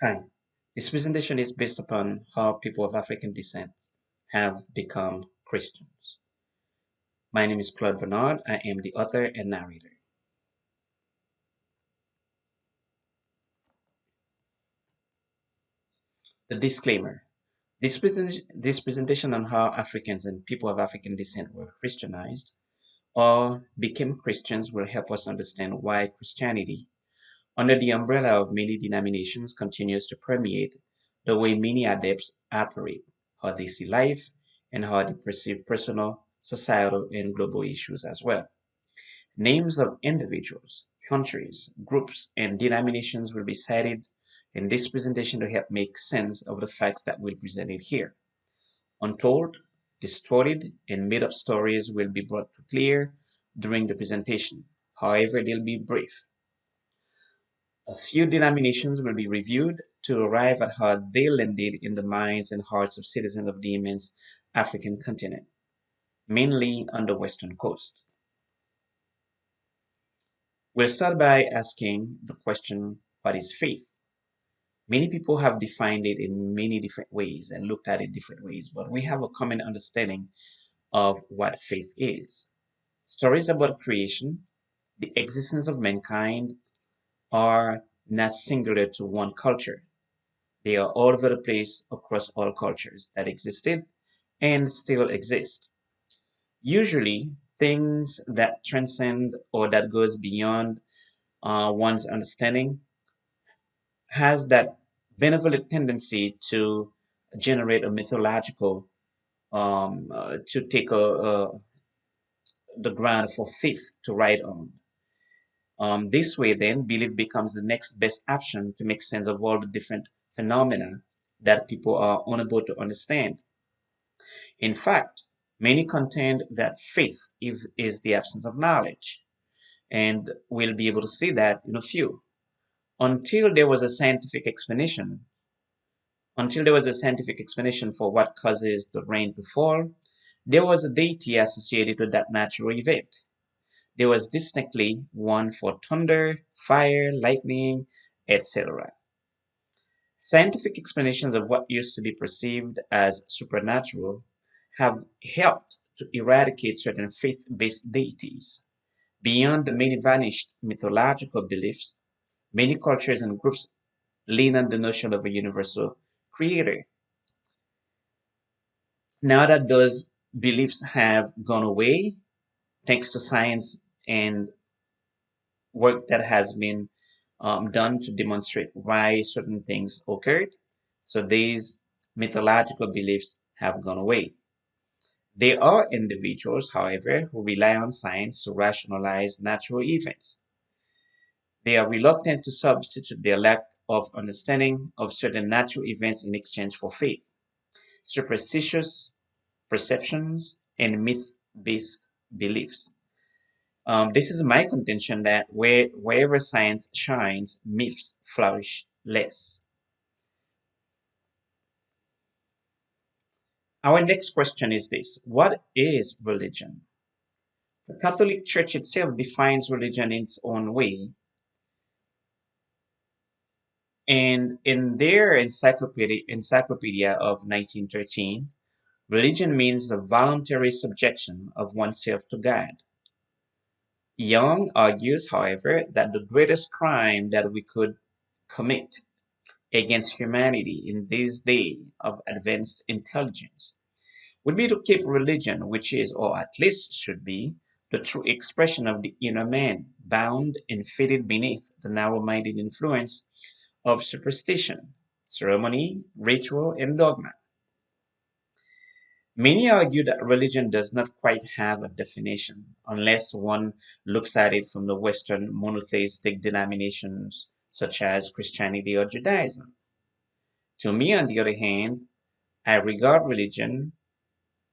Hi, this presentation is based upon how people of African descent have become Christians. My name is Claude Bernard. I am the author and narrator. The disclaimer. This presentation on how Africans and people of African descent were Christianized or became Christians will help us understand why Christianity, under the umbrella of many denominations, continues to permeate the way many adepts operate, how they see life, and how they perceive personal, societal, and global issues as well. Names of individuals, countries, groups, and denominations will be cited in this presentation to help make sense of the facts that we'll present it here. Untold, distorted, and made-up stories will be brought to clear during the presentation. However, they'll be brief. A few denominations will be reviewed to arrive at how they landed in the minds and hearts of citizens of the immense African continent, mainly on the western coast. We'll start by asking the question, what is faith? Many people have defined it in many different ways and looked at it different ways, but we have a common understanding of what faith is. Stories about creation, the existence of mankind, are not singular to one culture. They are all over the place across all cultures that existed and still exist. Usually, things that transcend or that goes beyond one's understanding has that benevolent tendency to generate a mythological, to take the ground for faith to ride on. This way, then, belief becomes the next best option to make sense of all the different phenomena that people are unable to understand. In fact, many contend that faith is the absence of knowledge, and we'll be able to see that in a few. Until there was a scientific explanation, until there was a scientific explanation for what causes the rain to fall, there was a deity associated with that natural event. There was distinctly one for thunder, fire, lightning, etc. Scientific explanations of what used to be perceived as supernatural have helped to eradicate certain faith-based deities. Beyond the many vanished mythological beliefs, many cultures and groups lean on the notion of a universal creator. Now that those beliefs have gone away, thanks to science and work that has been done to demonstrate why certain things occurred, so these mythological beliefs have gone away. There are individuals, however, who rely on science to rationalize natural events. They are reluctant to substitute their lack of understanding of certain natural events in exchange for faith, superstitious perceptions, and myth-based beliefs. This is my contention that wherever science shines, myths flourish less. Our next question is this: what is religion? The Catholic Church itself defines religion in its own way, and in their encyclopedia of 1913, religion means the voluntary subjection of oneself to God. Young argues, however, that the greatest crime that we could commit against humanity in this day of advanced intelligence would be to keep religion, which is, or at least should be, the true expression of the inner man, bound and fitted beneath the narrow-minded influence of superstition, ceremony, ritual, and dogma. Many argue that religion does not quite have a definition unless one looks at it from the Western monotheistic denominations such as Christianity or Judaism. To me, on the other hand, I regard religion,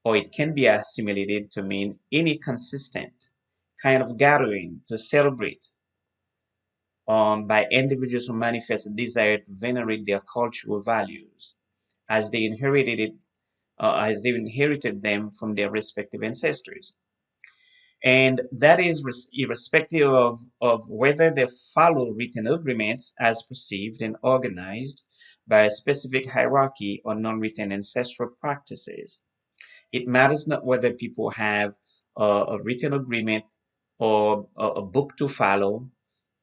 or it can be assimilated to mean any consistent kind of gathering to celebrate by individuals who manifest a desire to venerate their cultural values as they inherited them from their respective ancestors. And that is irrespective of whether they follow written agreements as perceived and organized by a specific hierarchy or non-written ancestral practices. It matters not whether people have a written agreement or a book to follow.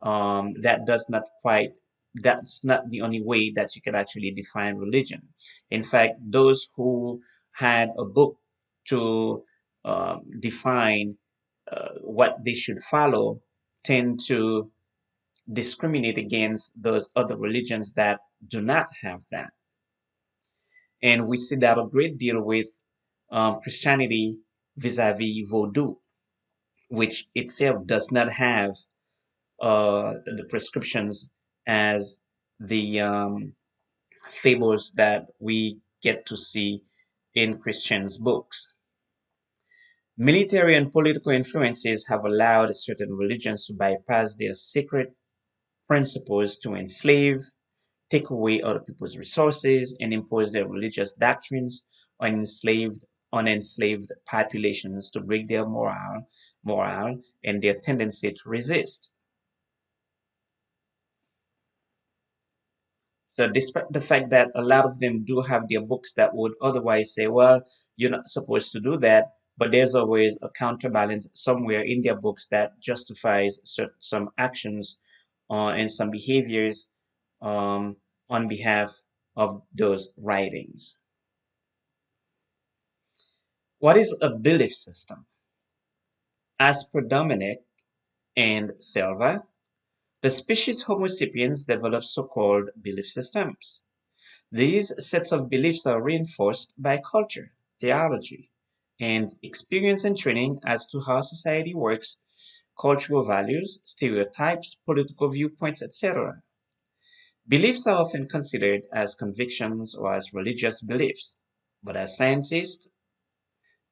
That does not quite, that's not the only way that you can actually define religion. In fact, those who had a book to define what they should follow tend to discriminate against those other religions that do not have that. And we see that a great deal with Christianity vis-a-vis Vodou, which itself does not have the prescriptions as the fables that we get to see in Christians' books. Military and political influences have allowed certain religions to bypass their sacred principles to enslave, take away other people's resources, and impose their religious doctrines on enslaved populations to break their morale and their tendency to resist. So despite the fact that a lot of them do have their books that would otherwise say, well, you're not supposed to do that, but there's always a counterbalance somewhere in their books that justifies some actions and some behaviors um, on behalf of those writings. What is a belief system? As per Dominic and Silva, the species Homo sapiens developed so-called belief systems. These sets of beliefs are reinforced by culture, theology, and experience and training as to how society works, cultural values, stereotypes, political viewpoints, etc. Beliefs are often considered as convictions or as religious beliefs, but as scientists,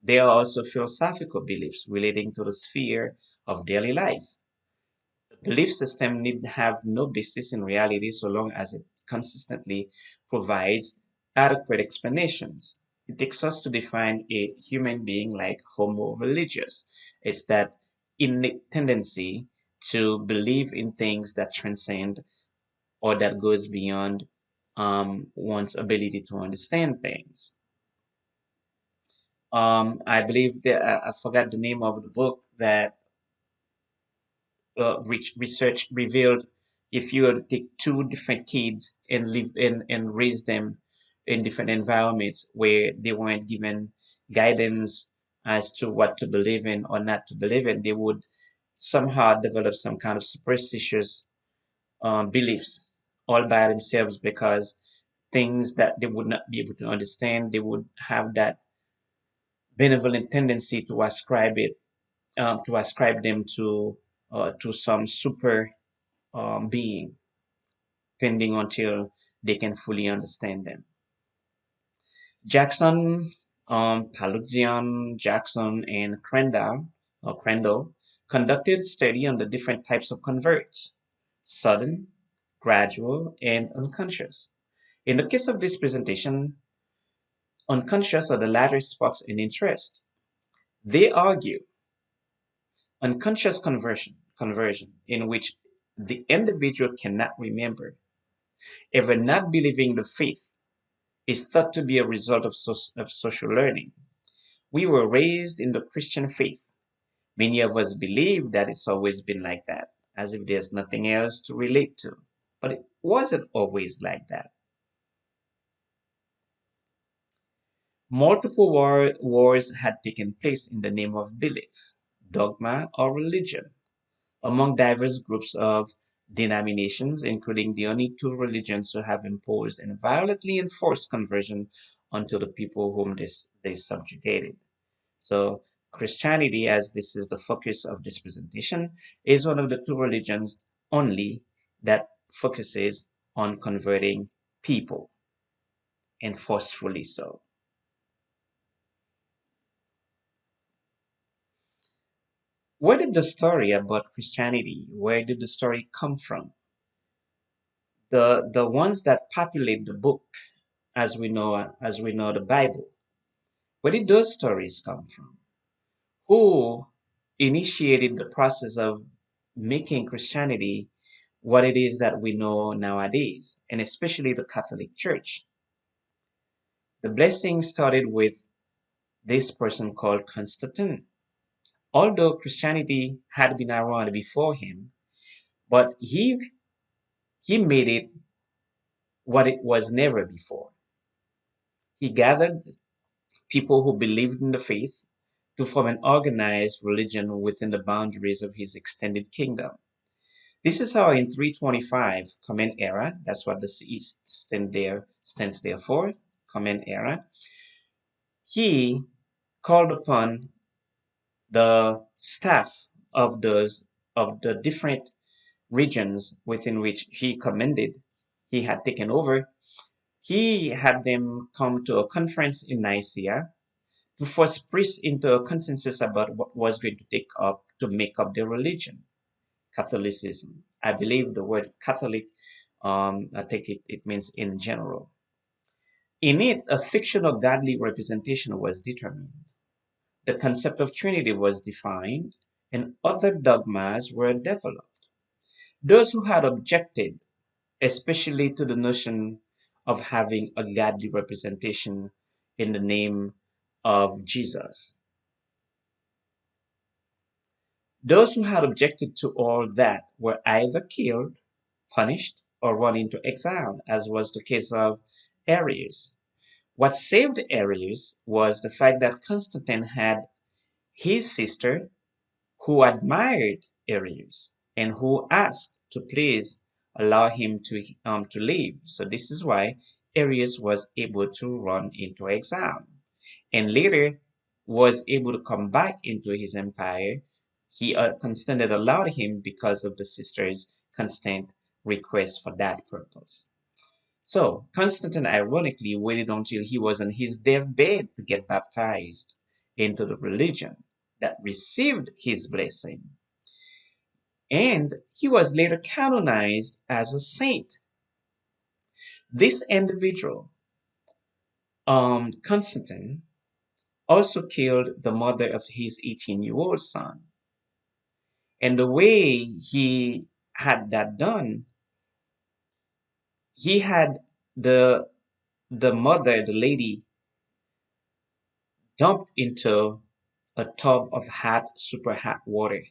they are also philosophical beliefs relating to the sphere of daily life. The belief system need have no basis in reality so long as it consistently provides adequate explanations. It takes us to define a human being like Homo religious. It's that innate tendency to believe in things that transcend or that goes beyond one's ability to understand things. I believe that I forgot the name of the book that research revealed if you were to take two different kids and live and raise them in different environments where they weren't given guidance as to what to believe in or not to believe in, they would somehow develop some kind of superstitious beliefs all by themselves because things that they would not be able to understand, they would have that benevolent tendency to ascribe them to some super being, pending until they can fully understand them. Jackson, Paluxian, Jackson, and Crandall conducted a study on the different types of converts: sudden, gradual, and unconscious. In the case of this presentation, unconscious or the latter sparks an interest. They argue unconscious conversion in which the individual cannot remember ever not believing the faith is thought to be a result of social learning. We were raised in the Christian faith. Many of us believe that it's always been like that, as if there's nothing else to relate to. But it wasn't always like that. Multiple wars had taken place in the name of belief, dogma, or religion among diverse groups of denominations, including the only two religions to have imposed and violently enforced conversion onto the people whom they subjugated. So Christianity, as this is the focus of this presentation, is one of the two religions only that focuses on converting people, and forcefully so. Where did the story about Christianity, where did the story come from? The ones that populate the book, as we know the Bible. Where did those stories come from? Who initiated the process of making Christianity what it is that we know nowadays, and especially the Catholic Church. The blessing started with this person called Constantine. Although Christianity had been around before him, but he made it what it was never before. He gathered people who believed in the faith to form an organized religion within the boundaries of his extended kingdom. This is how in 325 Common Era, that's what the C stands there for, Common Era, he called upon the staff of the different regions within which he had taken over. He had them come to a conference in Nicaea to force priests into a consensus about what was going to make up their religion, Catholicism. I believe the word Catholic, I think it means in general. In it, a fictional godly representation was determined. The concept of Trinity was defined, and other dogmas were developed. Those who had objected, especially to the notion of having a godly representation in the name of Jesus, those who had objected to all that were either killed, punished, or run into exile, as was the case of Arius. What saved Arius was the fact that Constantine had his sister who admired Arius and who asked to please allow him to live. So this is why Arius was able to run into exile and later was able to come back into his empire. Constantine allowed him because of the sister's constant request for that purpose. So Constantine ironically waited until he was on his deathbed to get baptized into the religion that received his blessing. And he was later canonized as a saint. This individual, Constantine, also killed the mother of his 18-year-old son. And the way he had that done, he had the the mother, the lady, dumped into a tub of super hot water,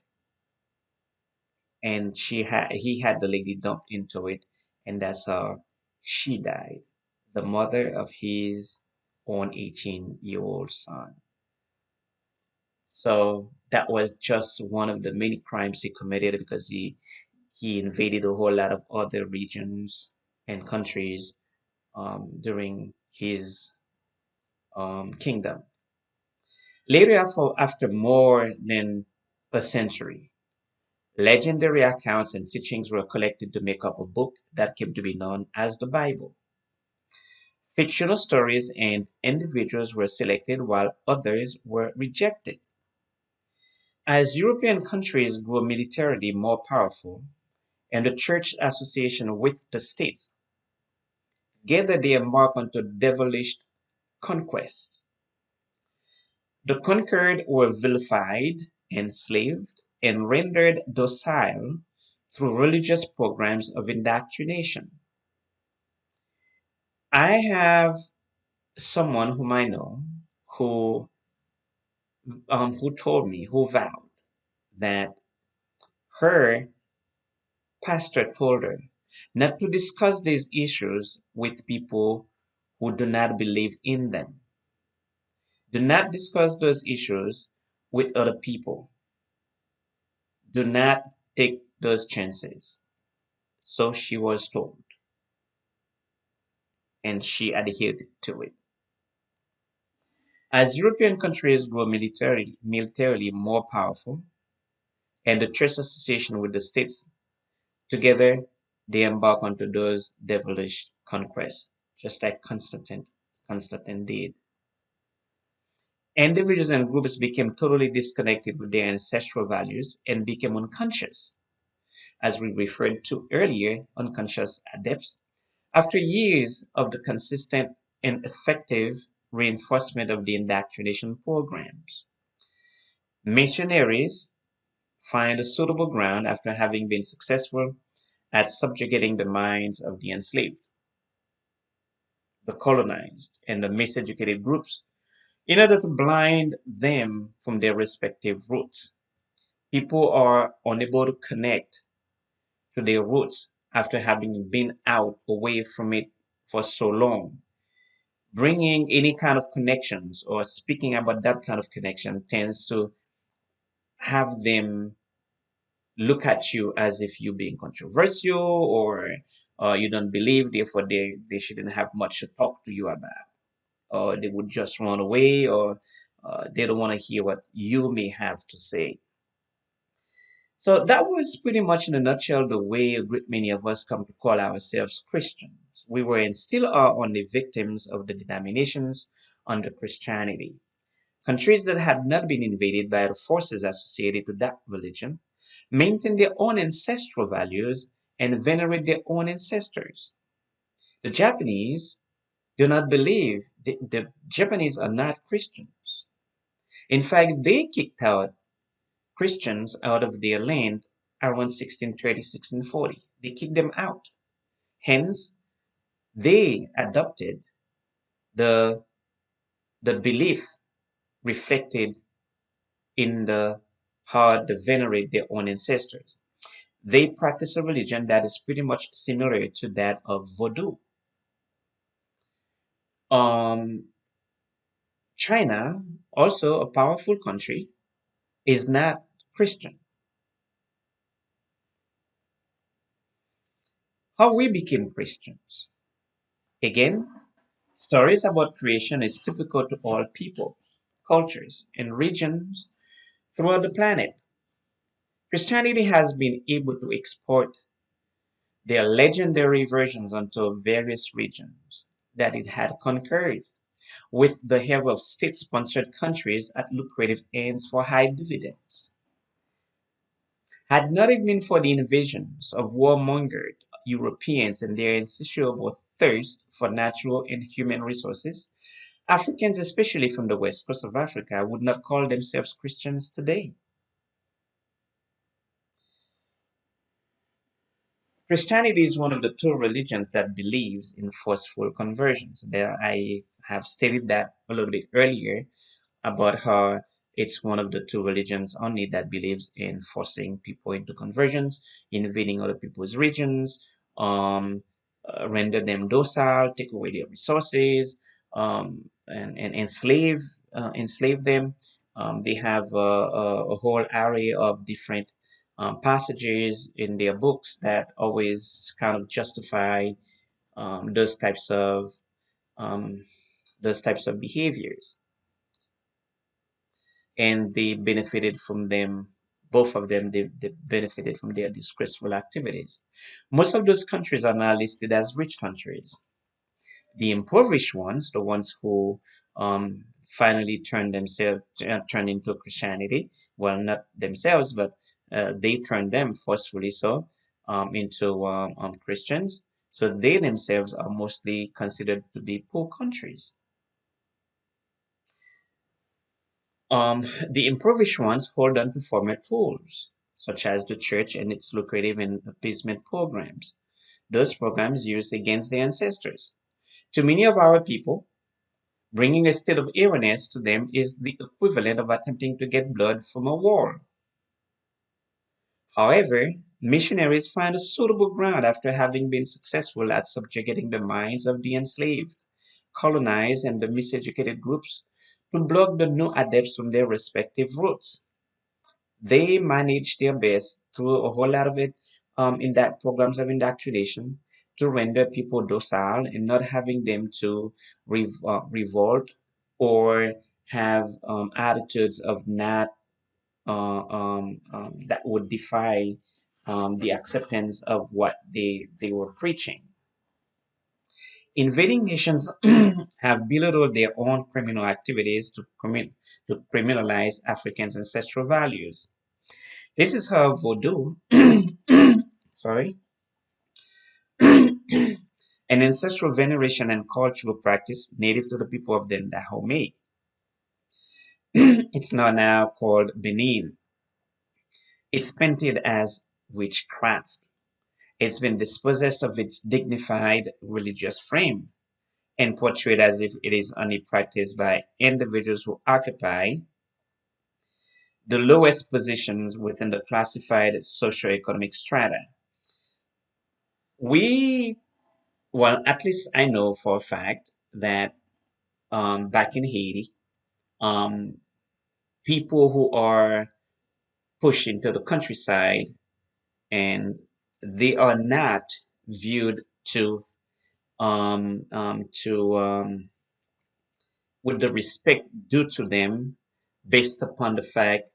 and he had the lady dumped into it, and that's how she died. The mother of his own 18-year-old son. So that was just one of the many crimes he committed because he invaded a whole lot of other regions and countries during his kingdom. Later, after more than a century, legendary accounts and teachings were collected to make up a book that came to be known as the Bible. Fictional stories and individuals were selected while others were rejected. As European countries grew militarily more powerful and the church association with the states, together they embarked onto devilish conquest. The conquered were vilified, enslaved, and rendered docile through religious programs of indoctrination. I have someone whom I know who who vowed that her pastor told her not to discuss these issues with people who do not believe in them. Do not discuss those issues with other people. Do not take those chances. So she was told, and she adhered to it. As European countries grew militarily more powerful, and the church association with the states, together they embark onto those devilish conquests, just like Constantine did. Individuals and groups became totally disconnected with their ancestral values and became unconscious, as we referred to earlier, unconscious adepts. After years of the consistent and effective reinforcement of the indoctrination programs, missionaries find a suitable ground after having been successful at subjugating the minds of the enslaved, the colonized, and the miseducated groups in order to blind them from their respective roots. People are unable to connect to their roots after having been out away from it for so long. Bringing any kind of connections or speaking about that kind of connection tends to have them look at you as if you're being controversial or you don't believe, therefore they shouldn't have much to talk to you about, or they would just run away, or they don't want to hear what you may have to say. So that was pretty much in a nutshell the way a great many of us come to call ourselves Christians. We were and still are only victims of the denominations under Christianity. Countries that had not been invaded by the forces associated with that religion maintain their own ancestral values and venerate their own ancestors. The Japanese do not believe, the Japanese are not Christians. In fact, they kicked out Christians out of their land around 1630, 1640. They kicked them out. Hence, they adopted the, the belief reflected in the how they venerate their own ancestors. They practice a religion that is pretty much similar to that of Vodou. Um, China, also a powerful country, is not Christian. How we became Christians? Again, stories about creation is typical to all people, cultures, and regions throughout the planet. Christianity has been able to export their legendary versions onto various regions that it had conquered, with the help of state-sponsored countries at lucrative ends for high dividends. Had not it been for the invasions of warmongered Europeans and their insatiable thirst for natural and human resources, Africans, especially from the west coast of Africa, would not call themselves Christians today. Christianity is one of the two religions that believes in forceful conversions. There, I have stated that a little bit earlier about how it's one of the two religions only that believes in forcing people into conversions, invading other people's regions, um, render them docile, take away their resources, and enslave them. They have a whole array of different passages in their books that always kind of justify um, those types of um, those types of behaviors, and they benefited from them. Both of them, they benefited from their disgraceful activities. Most of those countries are now listed as rich countries. The impoverished ones, the ones who finally turned into Christianity, well, not themselves, but they turned them forcefully so into Christians. So they themselves are mostly considered to be poor countries. The impoverished ones hold on to former tools, such as the church and its lucrative and appeasement programs. Those programs used against their ancestors. To many of our people, bringing a state of awareness to them is the equivalent of attempting to get blood from a wall. However, missionaries find a suitable ground after having been successful at subjugating the minds of the enslaved, colonized, and the miseducated groups to block the new adepts from their respective roots. They manage their best through a whole lot of it in that programs of indoctrination to render people docile and not having them to revolt or have attitudes of not that would defy the acceptance of what they were preaching. Invading nations have belittled their own criminal activities to criminalize Africans' ancestral values. This is how Vodou, sorry, an ancestral veneration and cultural practice native to the people of the Dahomey. It's now called Benin. It's painted as witchcraft. It's been dispossessed of its dignified religious frame and portrayed as if it is only practiced by individuals who occupy the lowest positions within the classified socioeconomic strata. We, well, at least I know for a fact that back in Haiti, um, people who are pushed into the countryside and they are not viewed to with the respect due to them based upon the fact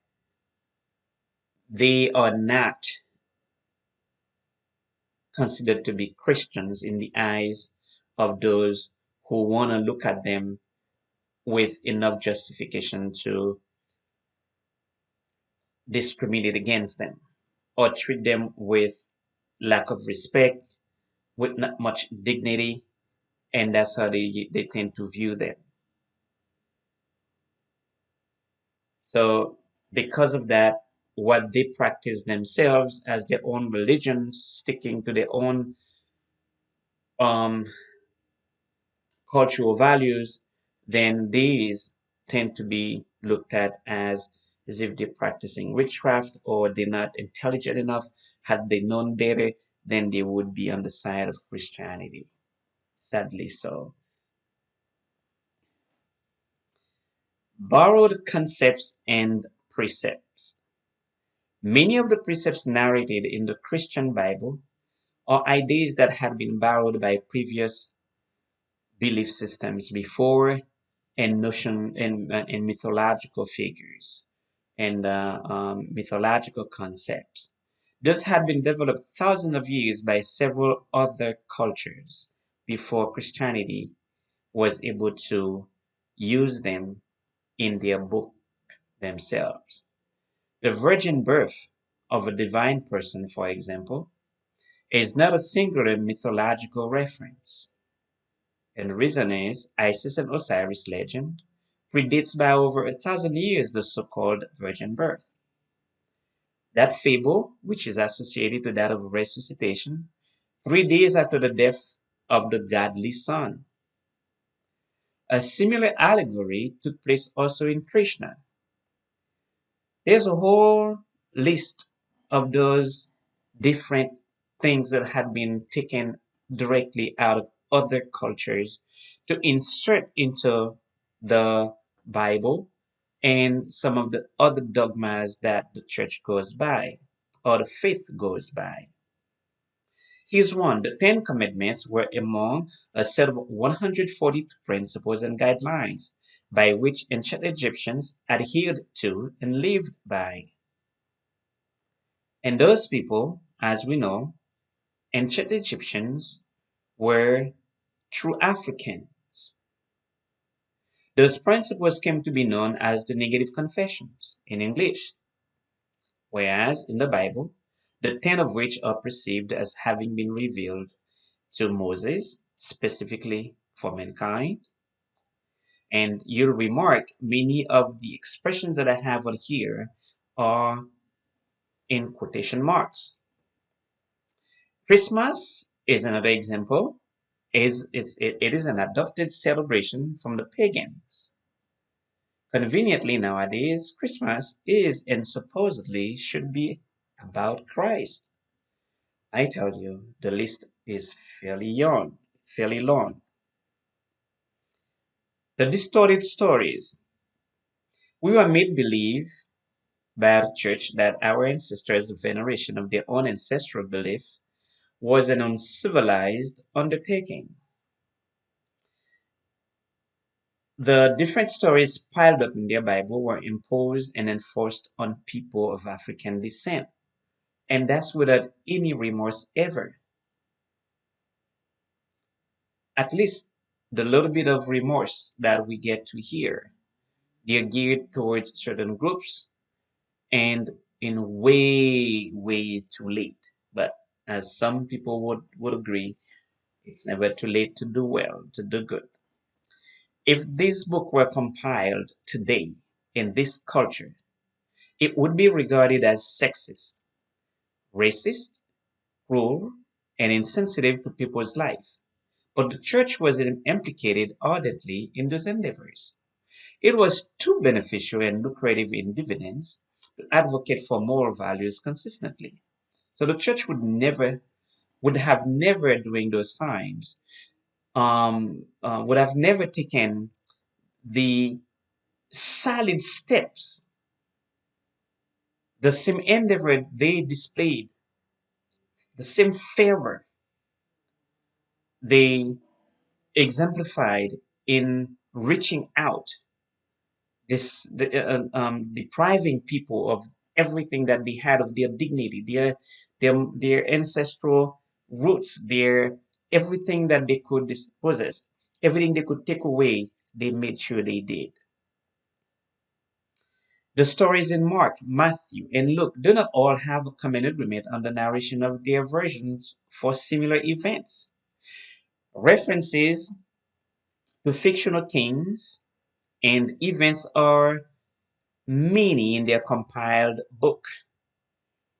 they are not considered to be Christians in the eyes of those who want to look at them with enough justification to discriminate against them or treat them with lack of respect, with not much dignity, and that's how they tend to view them. So, because of that, what they practice themselves as their own religion, sticking to their own um, cultural values, then these tend to be looked at as if they're practicing witchcraft or they're not intelligent enough. Had they known better, then they would be on the side of Christianity. Sadly so. Borrowed concepts and precepts. Many of the precepts narrated in the Christian Bible are ideas that had been borrowed by previous belief systems before and notion and mythological figures and mythological concepts. This had been developed thousands of years by several other cultures before Christianity was able to use them in their book themselves. The virgin birth of a divine person, for example, is not a singular mythological reference. And the reason is Isis and Osiris legend predates by over 1,000 years the so-called virgin birth. That fable, which is associated to that of resuscitation, 3 days after the death of the godly son. A similar allegory took place also in Krishna. There's a whole list of those different things that had been taken directly out of other cultures to insert into the Bible and some of the other dogmas that the church goes by or the faith goes by. Here's one. The Ten Commandments were among a set of 140 principles and guidelines by which ancient Egyptians adhered to and lived by. And those people, as we know, ancient Egyptians were true Africans. Those principles came to be known as the negative confessions in English, whereas in the Bible, the 10 of which are perceived as having been revealed to Moses, specifically for mankind. And you'll remark many of the expressions that I have on here are in quotation marks. Christmas is another example. It is an adopted celebration from the pagans. Conveniently nowadays, Christmas is and supposedly should be about Christ. I tell you, the list is fairly long. The distorted stories. We were made believe by our church that our ancestors' veneration of their own ancestral belief was an uncivilized undertaking. The different stories piled up in their Bible were imposed and enforced on people of African descent, and that's without any remorse ever. At least the little bit of remorse that we get to hear, they're geared towards certain groups and in way too late. But as some people would agree, it's never too late to do well, to do good. If this book were compiled today in this culture, it would be regarded as sexist, racist, cruel, and insensitive to people's life. But the church was implicated ardently in those endeavors. It was too beneficial and lucrative in dividends to advocate for moral values consistently. So the church would have never during those times, would have never taken the solid steps, the same endeavor they displayed, the same fervor they exemplified in reaching out, depriving people of everything that they had of their dignity, their ancestral roots, their everything that they could possess, everything they could take away, they made sure they did. The stories in Mark, Matthew, and Luke do not all have a common agreement on the narration of their versions for similar events. References to fictional kings and events are many in their compiled book.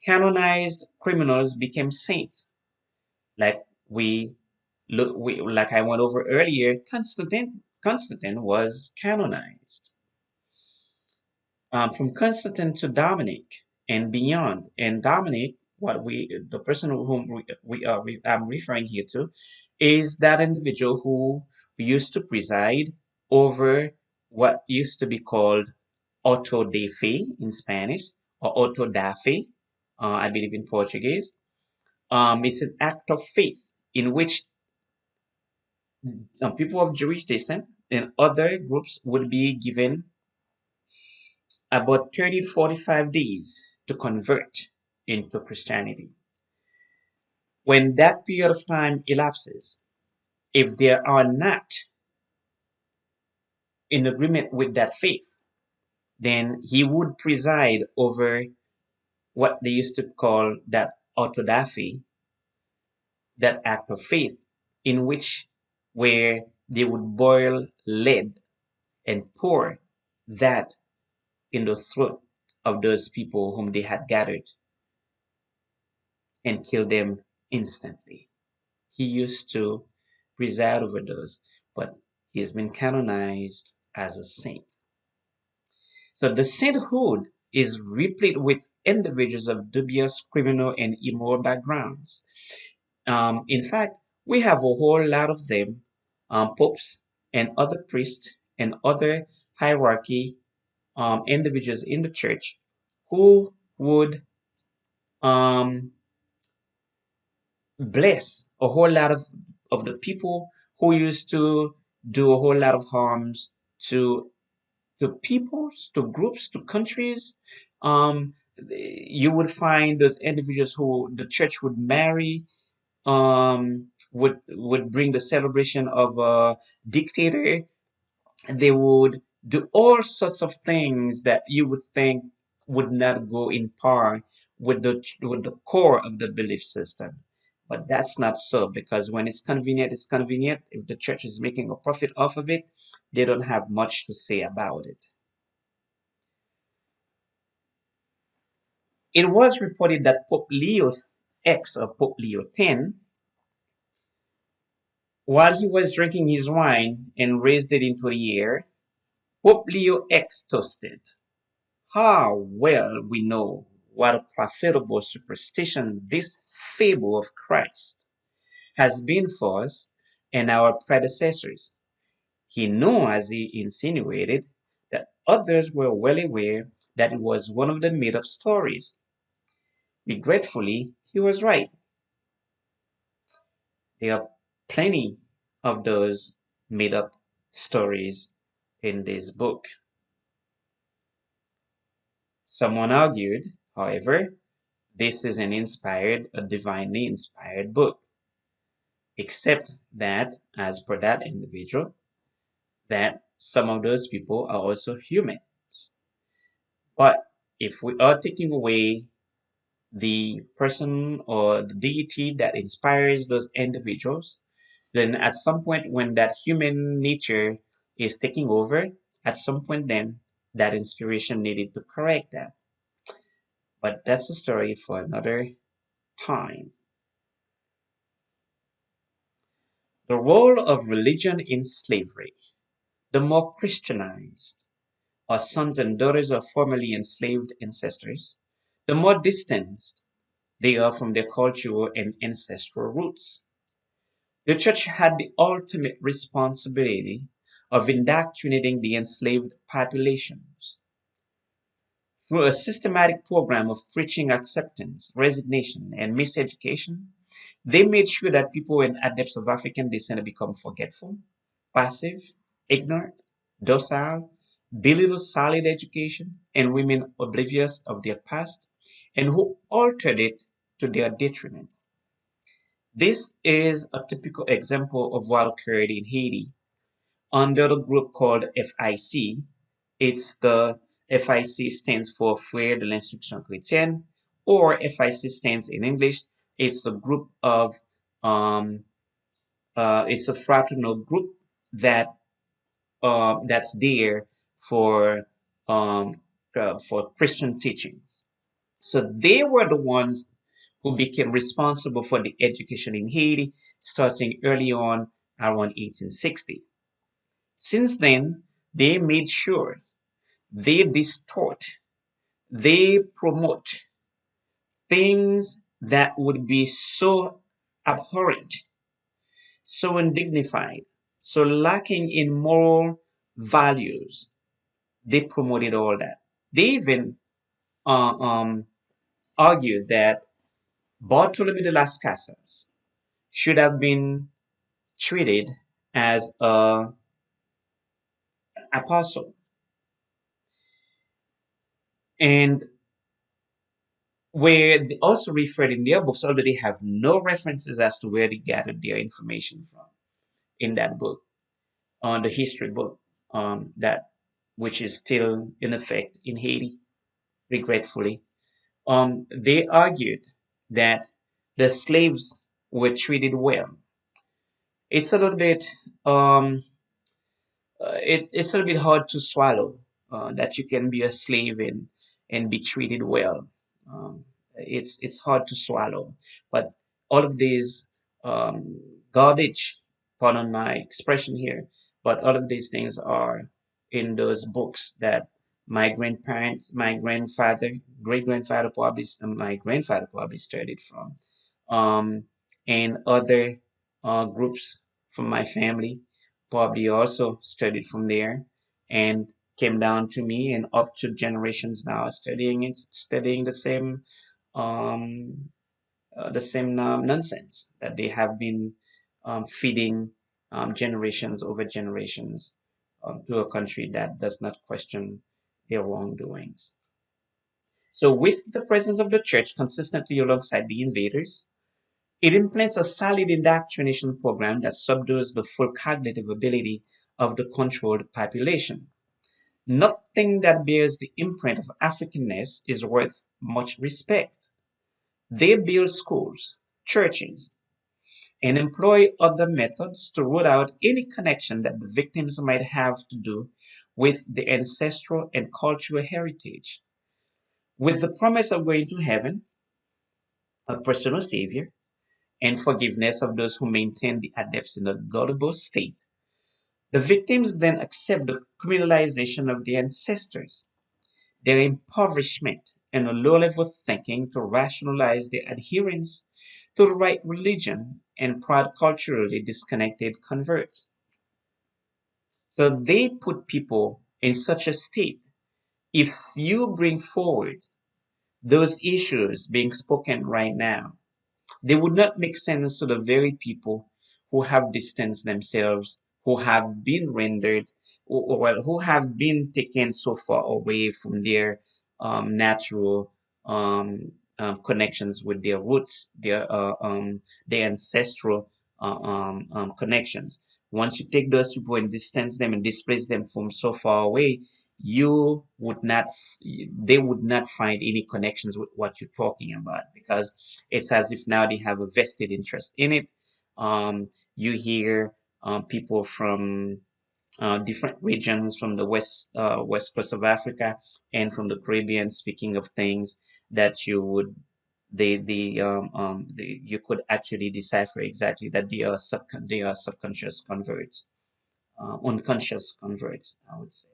Canonized criminals became saints, like like I went over earlier. Constantine was canonized. From Constantine to Dominic and beyond. And Dominic, the person whom I'm referring here to, is that individual who used to preside over what used to be called auto de fe in Spanish or auto da fe, I believe in Portuguese. It's an act of faith in which people of Jewish descent and other groups would be given about 30 to 45 days to convert into Christianity. When that period of time elapses, if they are not in agreement with that faith, then he would preside over what they used to call that autodafy, that act of faith, in which where they would boil lead and pour that in the throat of those people whom they had gathered and kill them instantly. He used to preside over those, but he's been canonized as a saint. So the sainthood is replete with individuals of dubious criminal and immoral backgrounds. In fact, we have a whole lot of them, popes and other priests and other hierarchy individuals in the church who would um, bless a whole lot of the people who used to do a whole lot of harms to peoples, to groups, to countries. You would find those individuals who the church would marry, would bring the celebration of a dictator. They would do all sorts of things that you would think would not go in par with the core of the belief system. But that's not so, because when it's convenient, it's convenient. If the church is making a profit off of it, they don't have much to say about it. It was reported that Pope Leo X or Pope Leo X, while he was drinking his wine and raised it into the air, Pope Leo X toasted. How well we know what a profitable superstition this fable of Christ has been for us and our predecessors. He knew, as he insinuated, that others were well aware that it was one of the made up stories. Regretfully, he was right. There are plenty of those made up stories in this book. Someone argued, however, this is a divinely inspired book, except that, as per that individual, that some of those people are also human. But if we are taking away the person or the deity that inspires those individuals, then at some point when that human nature is taking over, at some point then that inspiration needed to correct that. But that's a story for another time. The role of religion in slavery. The more Christianized our sons and daughters of formerly enslaved ancestors, the more distanced they are from their cultural and ancestral roots. The church had the ultimate responsibility of indoctrinating the enslaved populations. Through a systematic program of preaching acceptance, resignation, and miseducation, they made sure that people and adepts of African descent become forgetful, passive, ignorant, docile, belittle solid education, and remain oblivious of their past, and who altered it to their detriment. This is a typical example of what occurred in Haiti under the group called FIC. It's the FIC stands for Frère de l'Instruction Chrétienne, or FIC stands in English. It's the group of it's a fraternal group that that's there for um, for Christian teachings. So they were the ones who became responsible for the education in Haiti starting early on around 1860. Since then, they made sure they distort, they promote things that would be so abhorrent, so undignified, so lacking in moral values. They promoted all that. They even uh, um, argued that Bartolome de las Casas should have been treated as a apostle, and where they also referred in their books, although they have no references as to where they gathered their information from in that book, on the history book, that which is still in effect in Haiti, regretfully. They argued that the slaves were treated well. It's a little bit um, it's a little bit hard to swallow that you can be a slave and be treated well. It's hard to swallow, but all of these um, garbage, pardon my expression here, but all of these things are in those books that my grandparents, my grandfather, great grandfather probably, my grandfather probably studied from, um, and other groups from my family probably also studied from there and came down to me and up to generations now studying it, studying um, the same nonsense that they have been feeding generations over generations to a country that does not question their wrongdoings. So, with the presence of the church consistently alongside the invaders, it implements a solid indoctrination program that subdues the full cognitive ability of the controlled population. Nothing that bears the imprint of Africanness is worth much respect. They build schools, churches, and employ other methods to root out any connection that the victims might have to do with the ancestral and cultural heritage. With the promise of going to heaven, a personal savior, and forgiveness of those who maintain the adepts in a gullible state, the victims then accept the criminalization of the ancestors, their impoverishment, and a low level thinking to rationalize their adherence to the right religion and proud culturally disconnected converts. So they put people in such a state. If you bring forward those issues being spoken right now, they would not make sense to the very people who have distanced themselves, who have been rendered, or well, who have been taken so far away from their natural connections with their roots, their ancestral connections. Once you take those people and distance them and displace them from so far away, you would not, they would not find any connections with what you're talking about, because it's as if now they have a vested interest in it. You hear people from different regions from the west coast of Africa and from the Caribbean speaking of things that you would you could actually decipher exactly that they are subconscious converts, unconscious converts, I would say.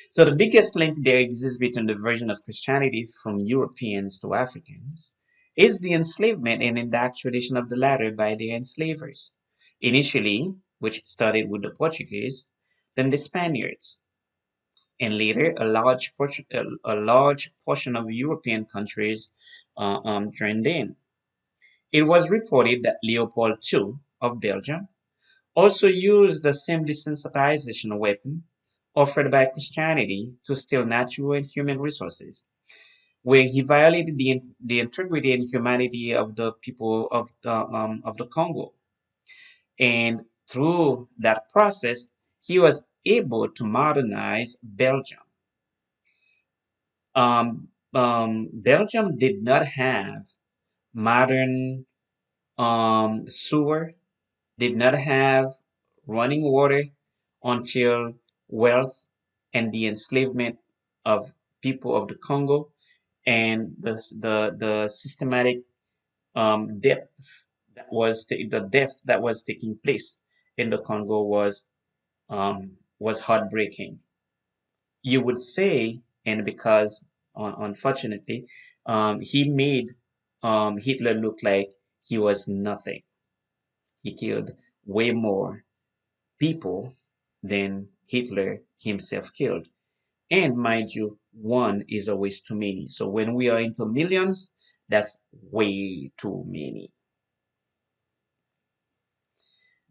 So the biggest link there exists between the version of Christianity from Europeans to Africans is the enslavement and indoctrination of the latter by their enslavers. Initially, which started with the Portuguese, then the Spaniards, and later a large portion of European countries joined in. It was reported that Leopold II of Belgium also used the same desensitization weapon offered by Christianity to steal natural and human resources, where he violated the integrity and humanity of the people of the Congo. And through that process, he was able to modernize Belgium. Belgium did not have modern sewer, did not have running water until wealth and the enslavement of people of the Congo and the systematic the death that was taking place in the Congo was heartbreaking. You would say, and because unfortunately, he made Hitler look like he was nothing. He killed way more people than Hitler himself killed. And mind you, one is always too many. So when we are into millions, that's way too many.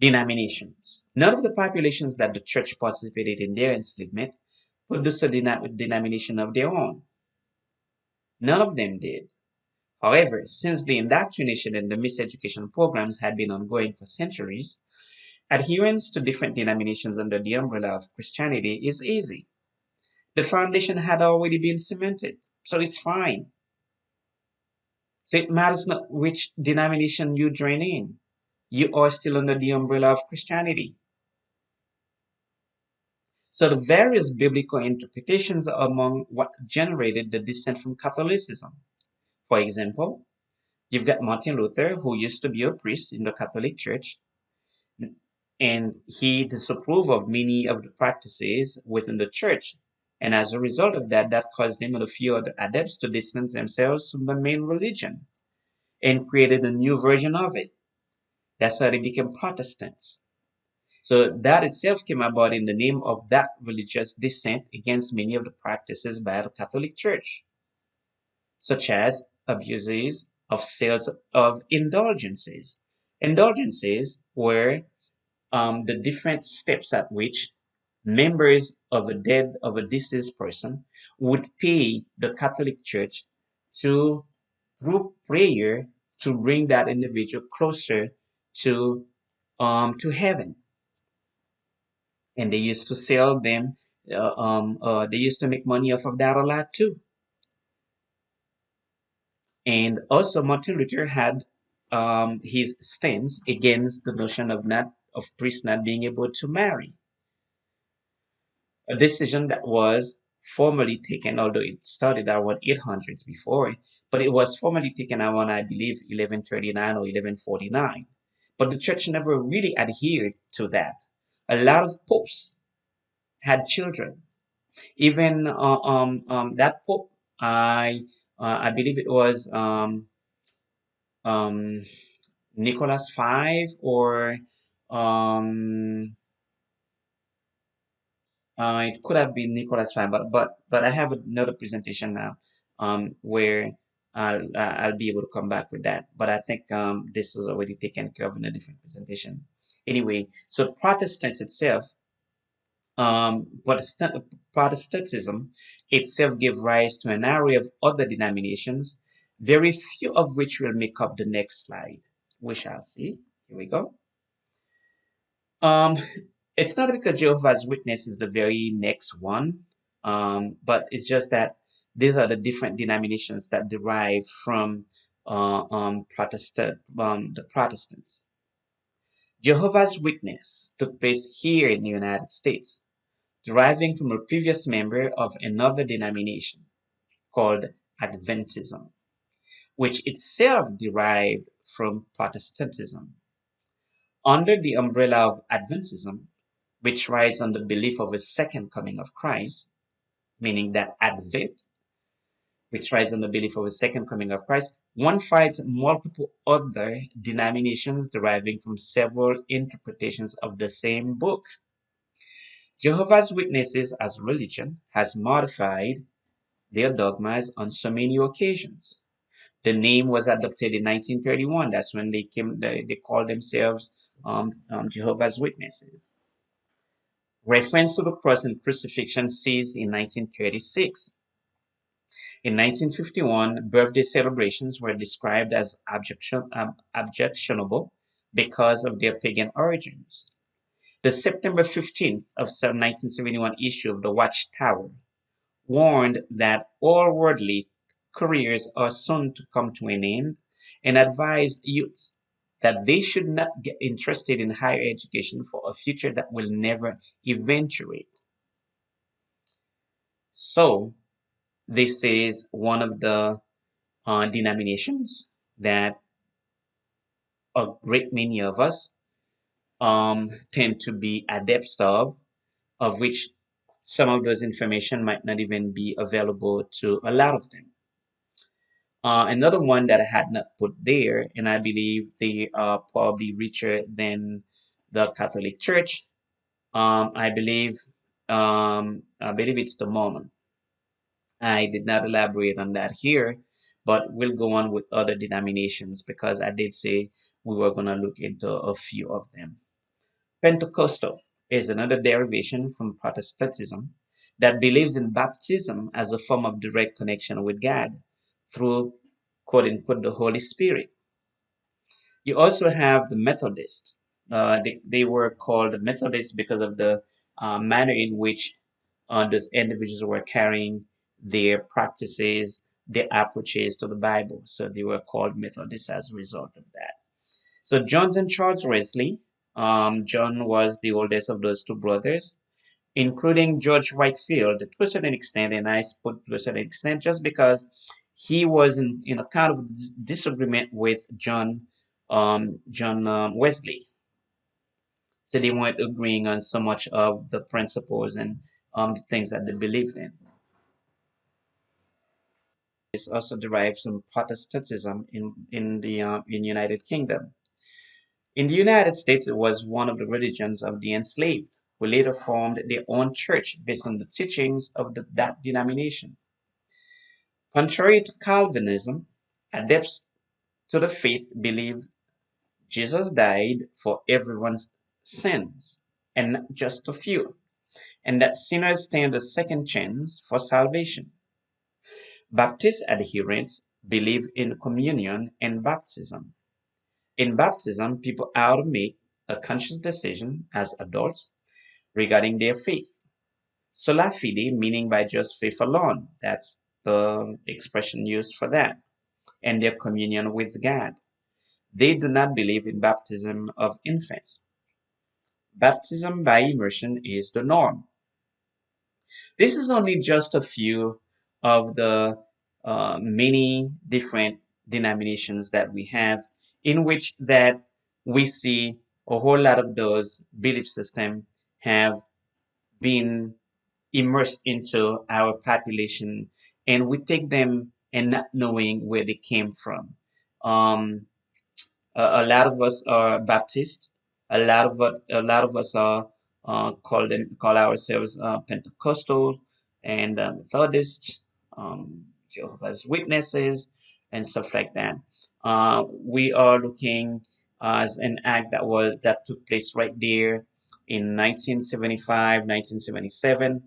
Denominations. None of the populations that the church participated in their enslavement produced a denomination of their own. None of them did. However, since the indoctrination and the miseducation programs had been ongoing for centuries, adherence to different denominations under the umbrella of Christianity is easy. The foundation had already been cemented, so it's fine. So it matters not which denomination you join in. You are still under the umbrella of Christianity. So the various biblical interpretations are among what generated the dissent from Catholicism. For example, you've got Martin Luther, who used to be a priest in the Catholic Church, and he disapproved of many of the practices within the church. And as a result of that, that caused him and a few other adepts to distance themselves from the main religion and created a new version of it. That's how they became Protestants. So that itself came about in the name of that religious dissent against many of the practices by the Catholic Church, such as abuses of sales of indulgences. Indulgences were the different steps at which members of a deceased person would pay the Catholic Church to, through prayer, to bring that individual closer to heaven. And they used to sell them. They used to make money off of that a lot too. And also, Martin Luther had his stance against the notion of priests not being able to marry, a decision that was formally taken, although it started around 800s before, but it was formally taken around, I believe, 1139 or 1149. But the church never really adhered to that. A lot of popes had children. Even that pope, I believe it was um, Nicholas V or um, it could have been Nicholas Fan, but I have another presentation now, where I'll be able to come back with that. But I think this was already taken care of in a different presentation. Anyway, so Protestant itself, Protestantism itself gave rise to an array of other denominations, very few of which will make up the next slide. We shall see. Here we go. Um, it's not because Jehovah's Witness is the very next one, but it's just that these are the different denominations that derive from the Protestants. Jehovah's Witness took place here in the United States, deriving from a previous member of another denomination called Adventism, which itself derived from Protestantism. Under the umbrella of Adventism, which rides on the belief of a second coming of Christ, meaning that Advent, which rides on the belief of a second coming of Christ, one finds multiple other denominations deriving from several interpretations of the same book. Jehovah's Witnesses as religion has modified their dogmas on so many occasions. The name was adopted in 1931. That's when they called themselves Jehovah's Witnesses. Reference to the cross and crucifixion ceased in 1936. In 1951, birthday celebrations were described as objectionable because of their pagan origins. The September 15th of 1971 issue of the Watchtower warned that all worldly careers are soon to come to an end and advised youth that they should not get interested in higher education for a future that will never eventuate. So, this is one of the denominations that a great many of us tend to be adepts of which some of those information might not even be available to a lot of them. Another one that I had not put there, and I believe they are probably richer than the Catholic Church. I believe it's the Mormon. I did not elaborate on that here, but we'll go on with other denominations because I did say we were going to look into a few of them. Pentecostal is another derivation from Protestantism that believes in baptism as a form of direct connection with God through quote unquote the Holy Spirit. You also have the Methodists. They were called Methodists because of the manner in which those individuals were carrying their practices, their approaches to the Bible. So they were called Methodists as a result of that. So John and Charles Wesley, John was the oldest of those two brothers, including George Whitefield to a certain extent, and I put to a certain extent just because he was in a kind of disagreement with John Wesley. So they weren't agreeing on so much of the principles and the things that they believed in. This also derives from Protestantism in United Kingdom. In the United States, it was one of the religions of the enslaved, who later formed their own church based on the teachings of that denomination. Contrary to Calvinism, adepts to the faith believe Jesus died for everyone's sins and not just a few, and that sinners stand a second chance for salvation. Baptist adherents believe in communion and baptism. In baptism, people are to make a conscious decision as adults regarding their faith. Sola fide, meaning by just faith alone, that's the expression used for that, and their communion with God. They do not believe in baptism of infants. Baptism by immersion is the norm. This is only just a few of the many different denominations that we have in which that we see a whole lot of those belief systems have been immersed into our population, and we take them and not knowing where they came from. Um, a lot of us are Baptist. A lot of us are call ourselves Pentecostal and Methodist, Jehovah's Witnesses, and stuff like that. We are looking as an act that took place right there in 1975, 1977,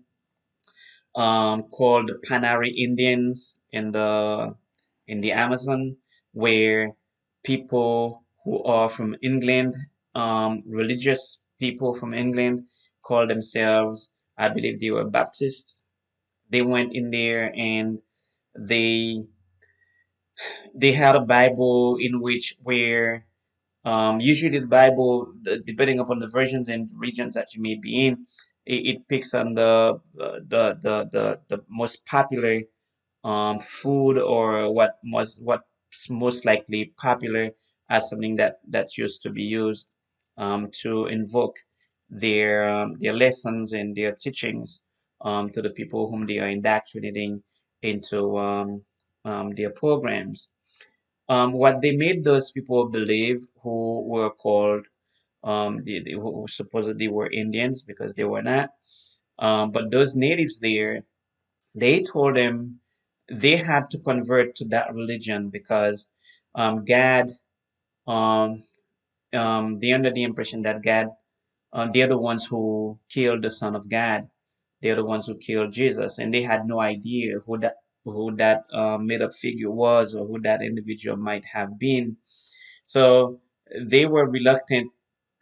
called the Panari Indians in the Amazon, where people who are from England, religious people from England, call themselves, I believe they were Baptist. They went in there and they they had a Bible in which where usually the Bible, depending upon the versions and regions that you may be in, it picks on the most popular food, or what's most likely popular as something that's used to be used to invoke their lessons and their teachings to the people whom they are indoctrinating into their programs. What they made those people believe, who were called who supposedly were Indians, because they were not, but those natives there, they told them they had to convert to that religion because God, um, they under the impression that God, they're the ones who killed the Son of God. They're the ones who killed Jesus, and they had no idea who that made up figure was, or who that individual might have been. So they were reluctant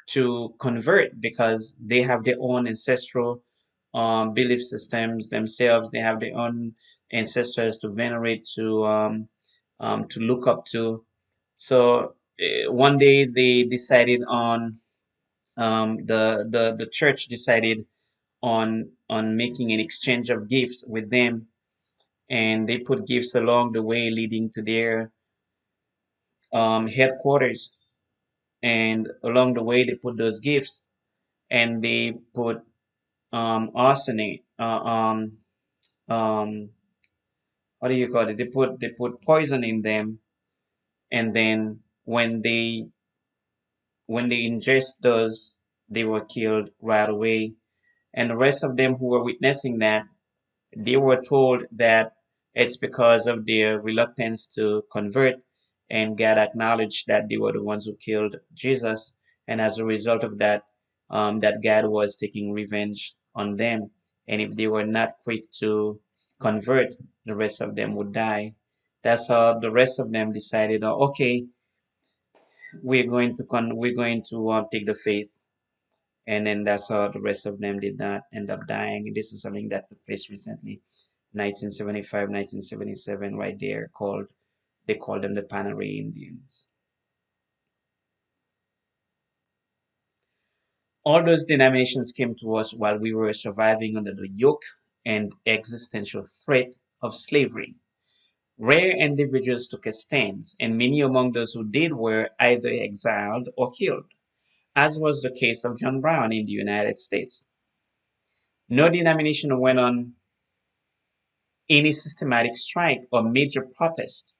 to convert because they have their own ancestral belief systems themselves. They have their own ancestors to venerate, to look up to. So one day they decided on the church decided on making an exchange of gifts with them, and they put gifts along the way leading to their headquarters. And along the way they put those gifts, and they put arsenic, um, what do you call it? They put poison in them, and then when they ingest those, they were killed right away. And the rest of them who were witnessing that, they were told that it's because of their reluctance to convert, and God acknowledged that they were the ones who killed Jesus, and as a result of that, that God was taking revenge on them. And if they were not quick to convert, the rest of them would die. That's how the rest of them decided, oh, okay, we're going to take the faith, and then that's how the rest of them did not end up dying. This is something that took place recently, 1975, 1977, right there, they called them the Panay Indians. All those denominations came to us while we were surviving under the yoke and existential threat of slavery. Rare individuals took a stance, and many among those who did were either exiled or killed, as was the case of John Brown in the United States. No denomination went on any systematic strike or major protest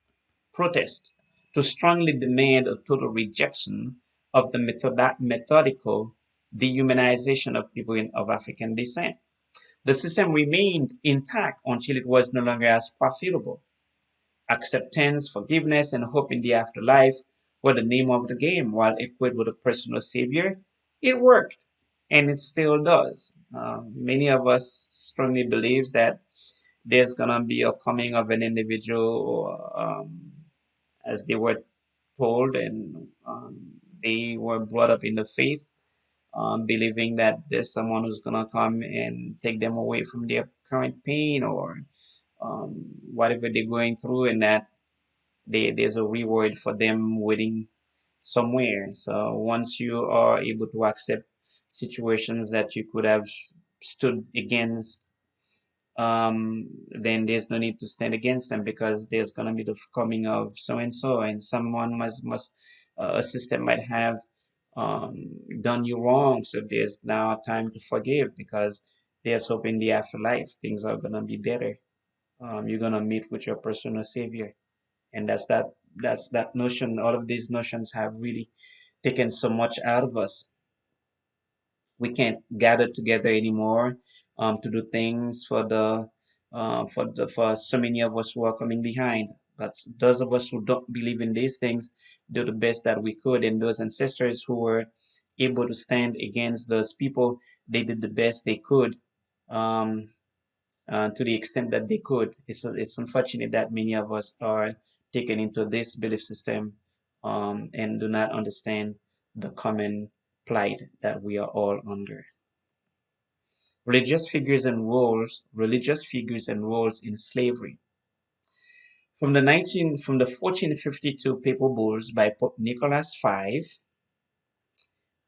to strongly demand a total rejection of the methodical dehumanization of people of African descent. The system remained intact until it was no longer as profitable. Acceptance, forgiveness, and hope in the afterlife were the name of the game, while equipped with a personal savior. It worked, and it still does. Many of us strongly believes that there's gonna be a coming of an individual, as they were told, and they were brought up in the faith, believing that there's someone who's gonna come and take them away from their current pain, or whatever they're going through, and that there's a reward for them waiting somewhere. So once you are able to accept situations that you could have stood against, then there's no need to stand against them, because there's going to be the coming of so and so, and someone must a system might have done you wrong. So there's now time to forgive, because there's hope in the afterlife. Things are going to be better. You're going to meet with your personal savior, and that's that notion. All of these notions have really taken so much out of us. We can't gather together anymore to do things for so many of us who are coming behind. But those of us who don't believe in these things do the best that we could, and those ancestors who were able to stand against those people, they did the best they could, um, to the extent that they could. It's unfortunate that many of us are taken into this belief system, and do not understand the common plight that we are all under. Religious figures and roles in slavery. From the 1452 papal bulls by Pope Nicholas V,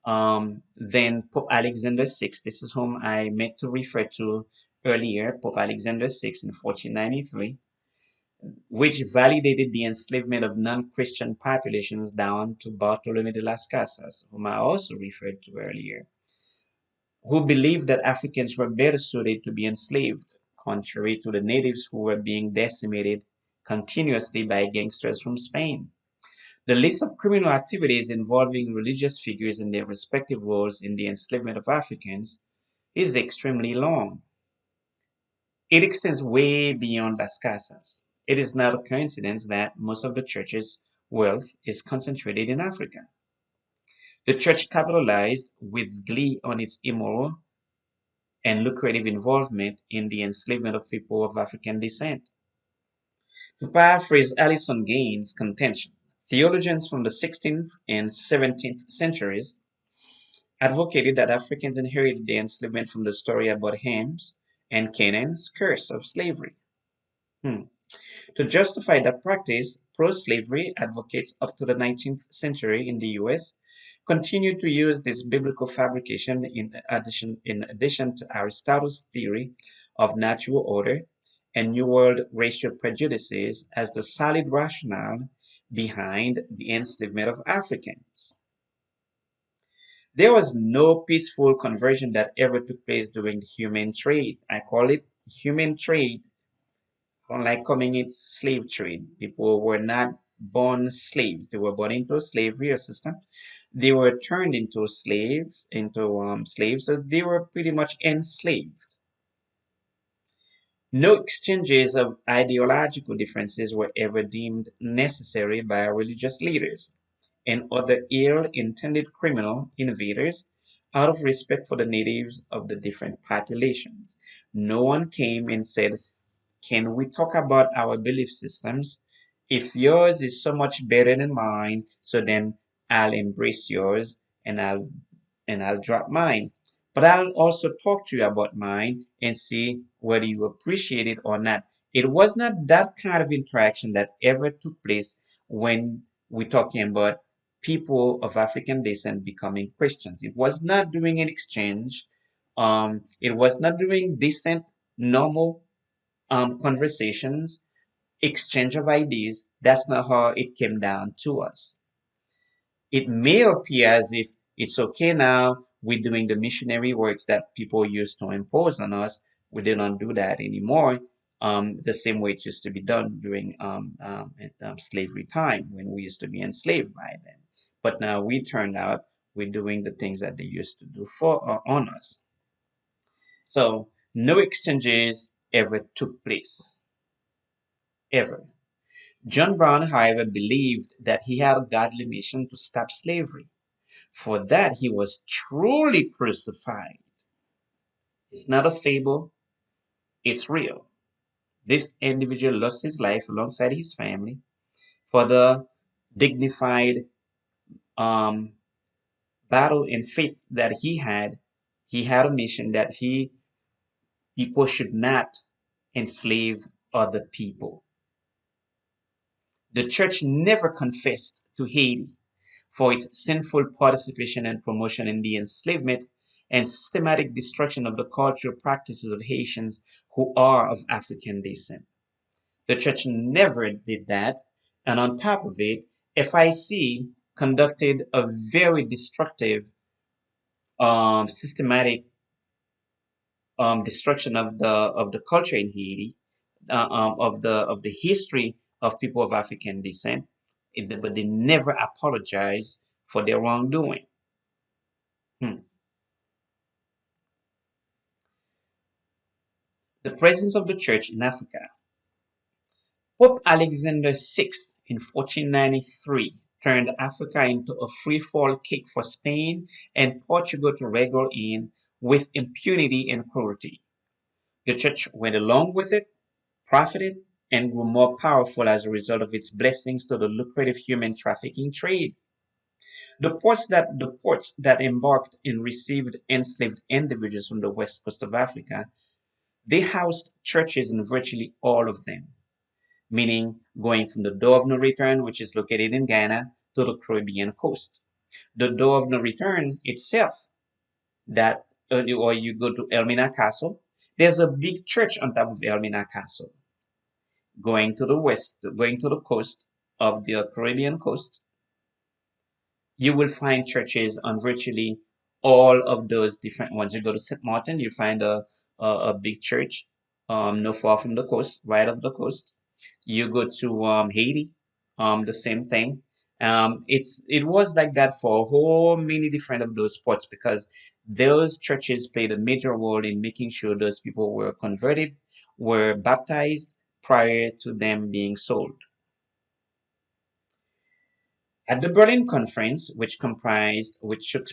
then Pope Alexander VI, this is whom I meant to refer to earlier, Pope Alexander VI in 1493, which validated the enslavement of non-Christian populations down to Bartolome de las Casas, whom I also referred to earlier, who believed that Africans were better suited to be enslaved, contrary to the natives who were being decimated continuously by gangsters from Spain. The list of criminal activities involving religious figures in their respective roles in the enslavement of Africans is extremely long. It extends way beyond Las Casas. It is not a coincidence that most of the church's wealth is concentrated in Africa. The church capitalized with glee on its immoral and lucrative involvement in the enslavement of people of African descent. To paraphrase Alison Gaines' contention, theologians from the 16th and 17th centuries advocated that Africans inherited the enslavement from the story about Ham's and Canaan's curse of slavery. Hmm. To justify that practice, pro-slavery advocates up to the 19th century in the US continued to use this biblical fabrication in addition to Aristotle's theory of natural order and New World racial prejudices as the solid rationale behind the enslavement of Africans. There was no peaceful conversion that ever took place during the human trade. I call it human trade, unlike coming it's slave trade. People were not born slaves. They were born into a slavery system. They were turned into slaves, so they were pretty much enslaved. No exchanges of ideological differences were ever deemed necessary by religious leaders and other ill-intended criminal invaders out of respect for the natives of the different populations. No one came and said, can we talk about our belief systems? If yours is so much better than mine, so then I'll embrace yours and I'll drop mine. But I'll also talk to you about mine and see whether you appreciate it or not. It was not that kind of interaction that ever took place when we're talking about people of African descent becoming Christians. It was not during an exchange. It was not during decent, normal conversations, exchange of ideas. That's not how it came down to us. It may appear as if it's okay now, we're doing the missionary works that people used to impose on us. We do not do that anymore. The same way it used to be done during slavery time when we used to be enslaved by them. But now we turned out we're doing the things that they used to do for on us. So no exchanges ever took place, ever. John Brown, however, believed that he had a godly mission to stop slavery. For that he was truly crucified. It's not a fable, it's real. This individual lost his life alongside his family for the dignified um, battle and faith that he had. He had a mission that people should not enslave other people. The church never confessed to Haiti for its sinful participation and promotion in the enslavement and systematic destruction of the cultural practices of Haitians who are of African descent. The church never did that, and on top of it, FIC conducted a very destructive, systematic destruction of the culture in Haiti, of the history of people of African descent, but they never apologized for their wrongdoing. Hmm. The presence of the church in Africa. Pope Alexander VI in 1493 turned Africa into a free-fall cake for Spain and Portugal to revel in with impunity and cruelty. The church went along with it, profited, and grew more powerful as a result of its blessings to the lucrative human trafficking trade. The ports that embarked and received enslaved individuals from the west coast of Africa, they housed churches in virtually all of them, meaning going from the door of no return, which is located in Ghana, to the Caribbean coast. The door of no return itself, that or you go to Elmina Castle, there's a big church on top of Elmina Castle. going to the west, going to the coast of the Caribbean coast, you will find churches on virtually all of those different ones. You go to St. Martin, you find a big church not far from the coast, right off the coast. You go to Haiti, the same thing. It was like that for a whole many different of those spots because those churches played a major role in making sure those people were converted, were baptized prior to them being sold. At the Berlin Conference, which took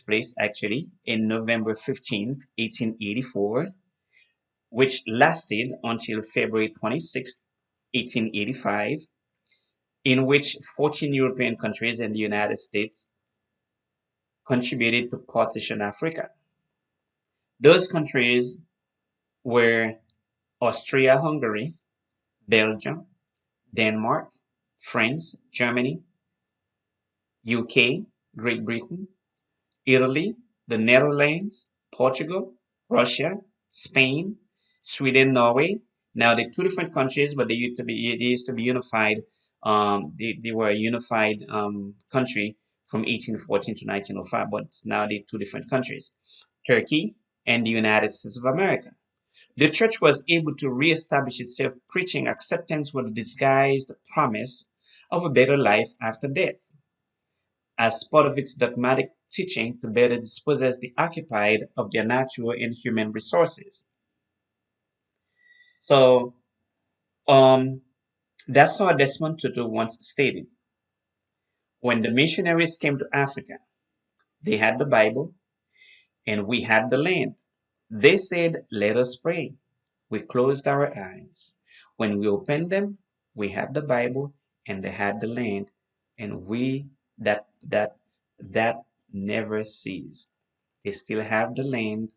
place actually in November 15th, 1884, which lasted until February 26th, 1885, in which 14 European countries and the United States contributed to partition Africa. Those countries were Austria-Hungary, Belgium, Denmark, France, Germany, UK, Great Britain, Italy, the Netherlands, Portugal, Russia, Spain, Sweden, Norway. Now they're two different countries, but they used to be unified. They were a unified country from 1814 to 1905, but now they're two different countries. Turkey and the United States of America. The church was able to reestablish itself, preaching acceptance with a disguised promise of a better life after death as part of its dogmatic teaching to better dispossess the occupied of their natural and human resources. So um, that's how Desmond Tutu once stated. When the missionaries came to Africa, they had the Bible and we had the land. They said, let us pray. We closed our eyes. When we opened them, we had the Bible and they had the land, and that never ceased. They still have the land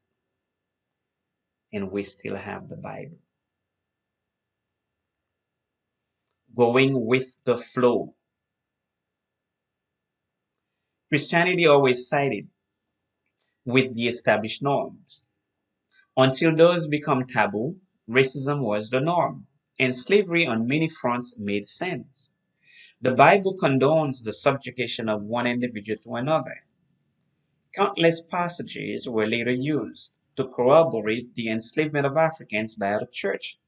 and we still have the Bible. Going with the flow. Christianity always sided with the established norms. Until those become taboo, racism was the norm, and slavery on many fronts made sense. The Bible condones the subjugation of one individual to another. Countless passages were later used to corroborate the enslavement of Africans by the church.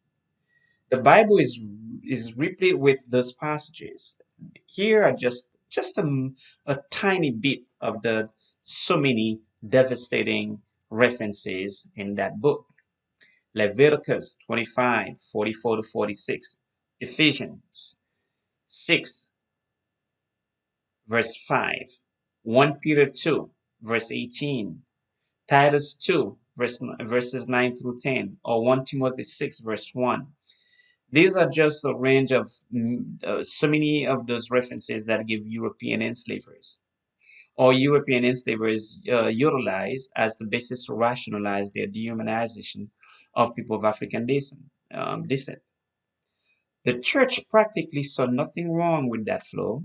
The Bible is replete with those passages. Here are just a tiny bit of the so many devastating references in that book. Leviticus 25:44 to 46, Ephesians 6 verse 5, 1 Peter 2 verse 18, Titus 2 verses 9 through 10, or 1 Timothy 6 verse 1. These are just a range of so many of those references that give European enslavers or European enslavers utilized as the basis to rationalize their dehumanization of people of African descent. The church practically saw nothing wrong with that flow.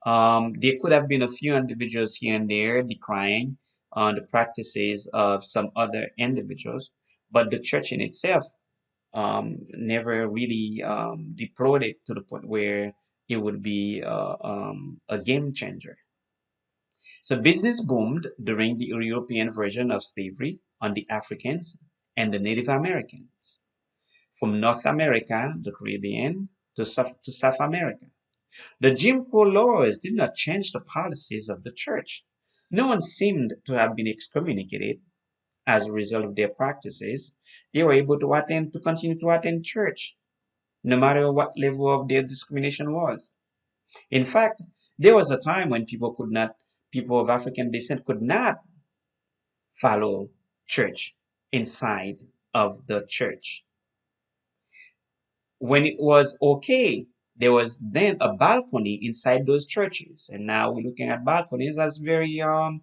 There could have been a few individuals here and there decrying the practices of some other individuals, but the church in itself never really deployed it to the point where it would be a game changer. So business boomed during the European version of slavery on the Africans and the Native Americans, from North America, the Caribbean, to South America. The Jim Crow laws did not change the policies of the church. No one seemed to have been excommunicated as a result of their practices. They were able to continue to attend church, no matter what level of their discrimination was. In fact, there was a time when people of African descent could not follow church inside of the church. When it was okay, there was then a balcony inside those churches, and now we're looking at balconies as very um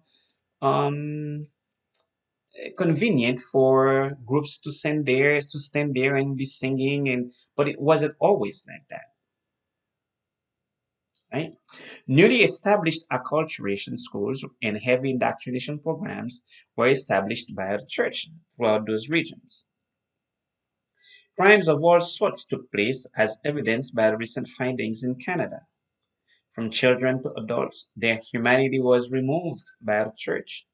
convenient for groups to stand there and be singing, but it wasn't always like that, right? Newly established acculturation schools and heavy indoctrination programs were established by the church throughout those regions. Crimes of all sorts took place, as evidenced by recent findings in Canada. From children to adults, their humanity was removed by the church.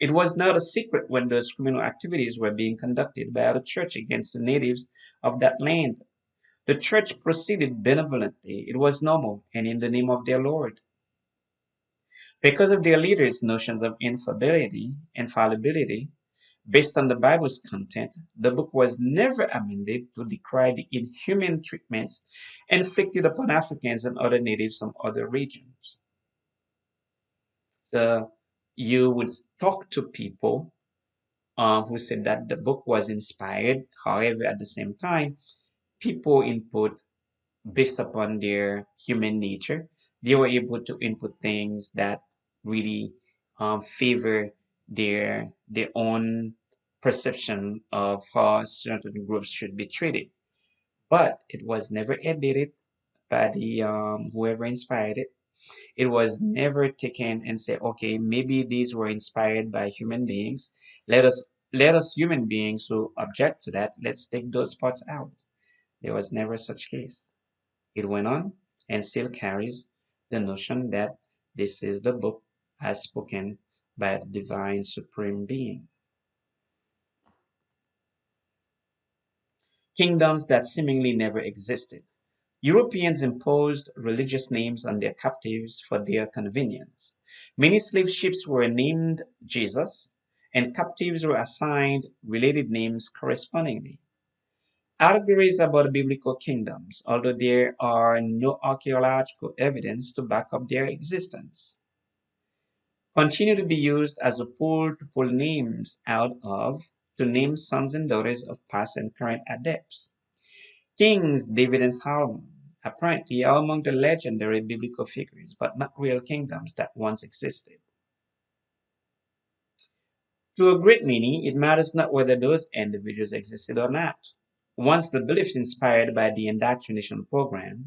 It was not a secret when those criminal activities were being conducted by the church against the natives of that land. The church proceeded benevolently. It was normal and in the name of their Lord. Because of their leaders' notions of infallibility, based on the Bible's content, the book was never amended to decry the inhuman treatments inflicted upon Africans and other natives from other regions. So you would talk to people who said that the book was inspired. However, at the same time, people input based upon their human nature. They were able to input things that really favor their own perception of how certain groups should be treated. But it was never edited by the whoever inspired it. It was never taken and said, okay, maybe these were inspired by human beings. Let us let us human beings who object to that, let's take those parts out. There was never such case. It went on and still carries the notion that this is the book as spoken by the divine supreme being. Kingdoms that seemingly never existed. Europeans imposed religious names on their captives for their convenience. Many slave ships were named Jesus, and captives were assigned related names correspondingly. Allegories about biblical kingdoms, although there are no archaeological evidence to back up their existence, continue to be used as a pool to pull names out of to name sons and daughters of past and current adepts. Kings David and Solomon apparently are among the legendary biblical figures, but not real kingdoms that once existed. To a great many, it matters not whether those individuals existed or not. Once the beliefs inspired by the indoctrination program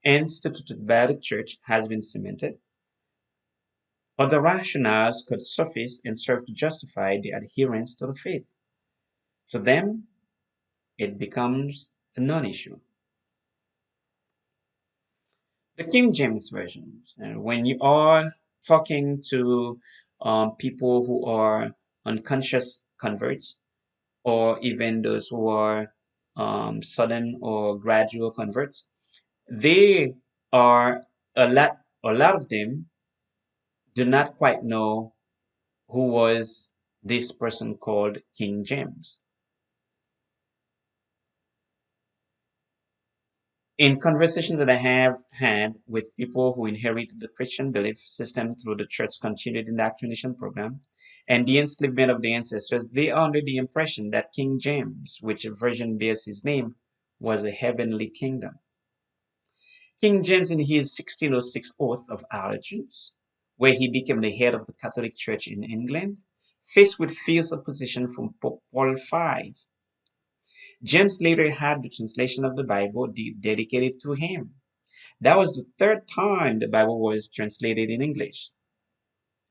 instituted by the church has been cemented, other rationales could surface and serve to justify the adherence to the faith. To them, it becomes a non-issue. The King James Version. When you are talking to people who are unconscious converts, or even those who are sudden or gradual converts, they are a lot of them do not quite know who was this person called King James. In conversations that I have had with people who inherited the Christian belief system through the church's continued indoctrination program and the enslavement of the ancestors, they are under the impression that King James, which version bears his name, was a heavenly kingdom. King James, in his 1606 Oath of Allegiance, where he became the head of the Catholic Church in England, faced with fierce opposition from Pope Paul V. James later had the translation of the Bible dedicated to him. That was the third time the Bible was translated in English.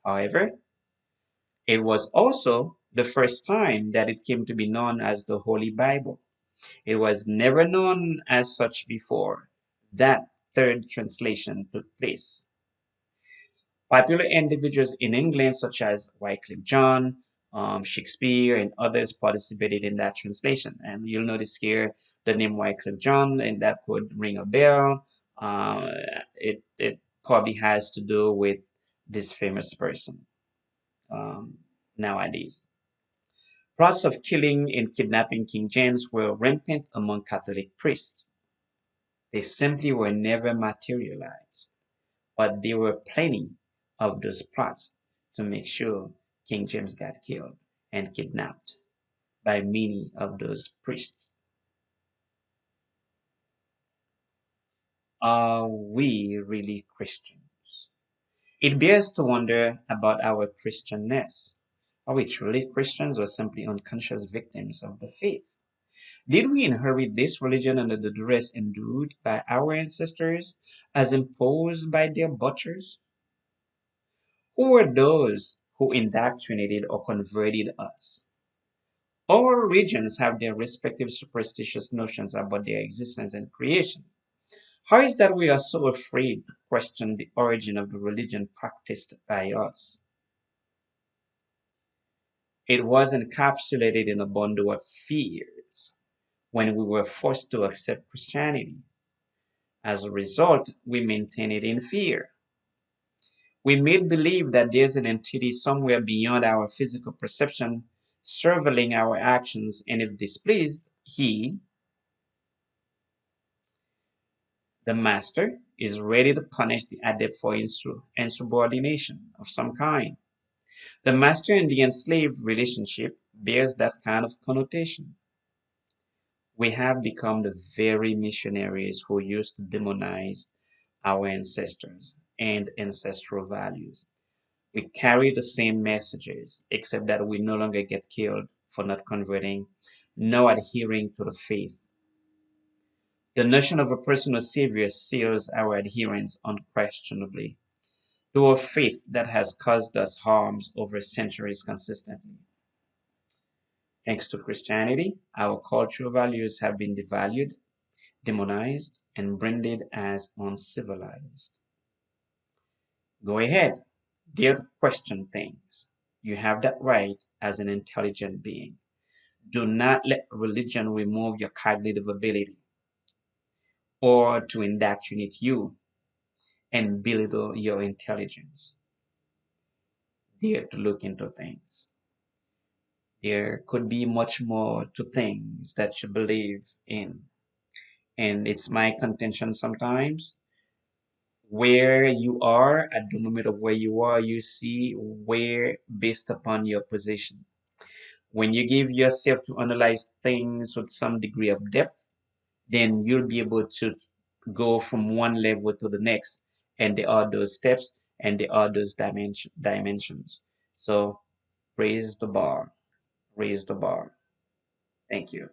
However, it was also the first time that it came to be known as the Holy Bible. It was never known as such before. That third translation took place. Popular individuals in England, such as Wycliffe John, Shakespeare, and others, participated in that translation. And you'll notice here the name Wycliffe John, and that would ring a bell. It probably has to do with this famous person nowadays. Plots of killing and kidnapping King James were rampant among Catholic priests. They simply were never materialized. But there were plenty of those plots to make sure King James got killed and kidnapped by many of those priests. Are we really Christians? It bears to wonder about our Christianness. Are we truly Christians or simply unconscious victims of the faith? Did we inherit this religion under the duress endured by our ancestors as imposed by their butchers? Who were those who indoctrinated or converted us? All regions have their respective superstitious notions about their existence and creation. How is that we are so afraid to question the origin of the religion practiced by us? It was encapsulated in a bundle of fears when we were forced to accept Christianity. As a result, we maintain it in fear. We made believe that there's an entity somewhere beyond our physical perception surveilling our actions, and if displeased, he, the master, is ready to punish the adept for insubordination of some kind. The master and the enslaved relationship bears that kind of connotation. We have become the very missionaries who used to demonize our ancestors and ancestral values. We carry the same messages, except that we no longer get killed for not converting, nor adhering to the faith. The notion of a personal savior seals our adherence unquestionably to a faith that has caused us harms over centuries consistently. Thanks to Christianity, our cultural values have been devalued, demonized, and branded as uncivilized. Go ahead, dare to question things. You have that right as an intelligent being. Do not let religion remove your cognitive ability or to indoctrinate you and belittle your intelligence. Dare to look into things. There could be much more to things that you believe in. And it's my contention sometimes where you are at the moment of where you are, you see where based upon your position. When you give yourself to analyze things with some degree of depth, then you'll be able to go from one level to the next. And there are those steps and there are those dimensions. So raise the bar, raise the bar. Thank you.